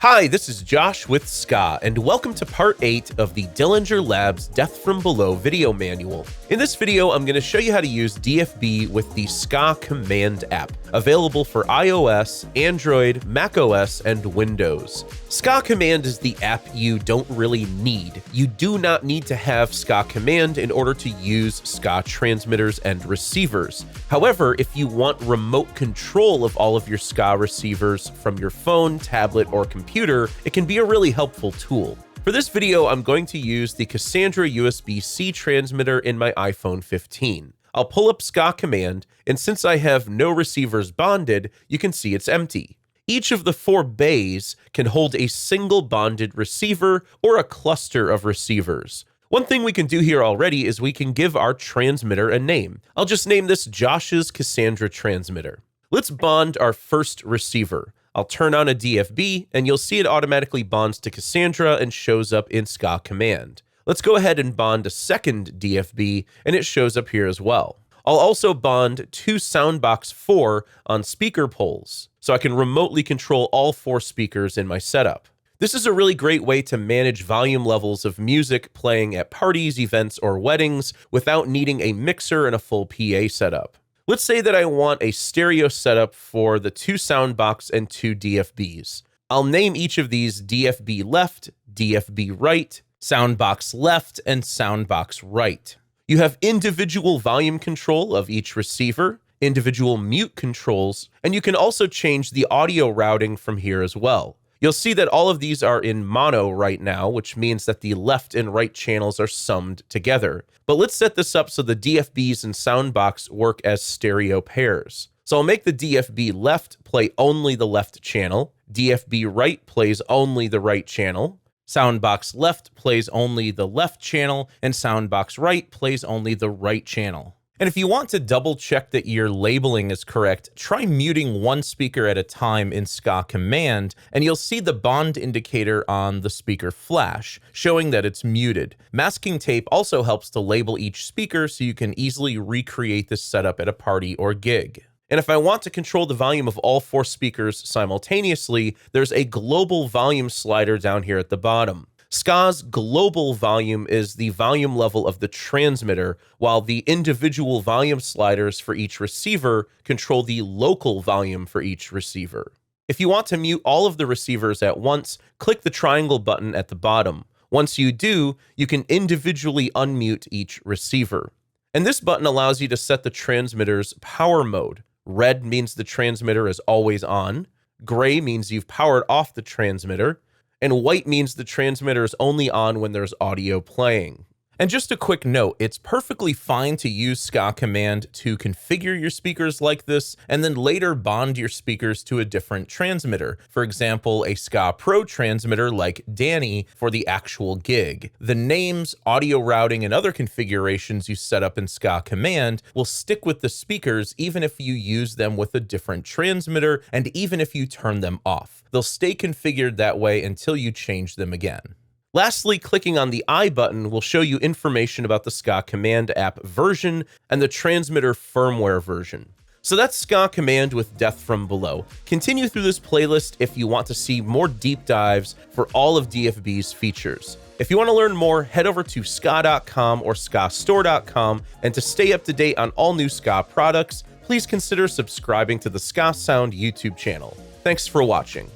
Hi, this is Josh with SKAA, and welcome to part 8 of the Dillinger Labs Death from Below video manual. In this video, I'm going to show you how to use DFB with the SKAA Command app, available for iOS, Android, macOS, and Windows. SKAA Command is the app you don't really need. You do not need to have SKAA Command in order to use SKAA transmitters and receivers. However, if you want remote control of all of your SKAA receivers from your phone, tablet, or computer, it can be a really helpful tool. For this video, I'm going to use the Cassandra USB-C transmitter in my iPhone 15. I'll pull up SKAA Command, and since I have no receivers bonded, you can see it's empty. Each of the 4 bays can hold a single bonded receiver or a cluster of receivers. One thing we can do here already is we can give our transmitter a name. I'll just name this Josh's Cassandra transmitter. Let's bond our first receiver. I'll turn on a DFB, and you'll see it automatically bonds to Cassandra and shows up in SKAA Command. Let's go ahead and bond a second DFB, and it shows up here as well. I'll also bond 2 Soundbox 4 on speaker poles, so I can remotely control all 4 speakers in my setup. This is a really great way to manage volume levels of music playing at parties, events, or weddings without needing a mixer and a full PA setup. Let's say that I want a stereo setup for the 2 Soundbox and 2 DFBs. I'll name each of these DFB left, DFB right, Soundbox left, and Soundbox right. You have individual volume control of each receiver, individual mute controls, and you can also change the audio routing from here as well. You'll see that all of these are in mono right now, which means that the left and right channels are summed together. But let's set this up so the DFBs and Soundbox work as stereo pairs. So I'll make the DFB left play only the left channel, DFB right plays only the right channel, Soundbox left plays only the left channel, and Soundbox right plays only the right channel. And if you want to double check that your labeling is correct, try muting one speaker at a time in SKAA Command, and you'll see the bond indicator on the speaker flash, showing that it's muted. Masking tape also helps to label each speaker so you can easily recreate this setup at a party or gig. And if I want to control the volume of all 4 speakers simultaneously, there's a global volume slider down here at the bottom. SKAA's global volume is the volume level of the transmitter, while the individual volume sliders for each receiver control the local volume for each receiver. If you want to mute all of the receivers at once, click the triangle button at the bottom. Once you do, you can individually unmute each receiver. And this button allows you to set the transmitter's power mode. Red means the transmitter is always on, gray means you've powered off the transmitter, and white means the transmitter is only on when there's audio playing. And just a quick note, it's perfectly fine to use SKAA Command to configure your speakers like this, and then later bond your speakers to a different transmitter. For example, a SKAA Pro transmitter like Danny for the actual gig. The names, audio routing, and other configurations you set up in SKAA Command will stick with the speakers even if you use them with a different transmitter, and even if you turn them off. They'll stay configured that way until you change them again. Lastly, clicking on the I button will show you information about the SKAA Command app version and the transmitter firmware version. So that's SKAA Command with Death from Below. Continue through this playlist if you want to see more deep dives for all of DFB's features. If you want to learn more, head over to SKAA.com or SKAAstore.com, and to stay up to date on all new SKAA products, please consider subscribing to the SKAA Sound YouTube channel. Thanks for watching.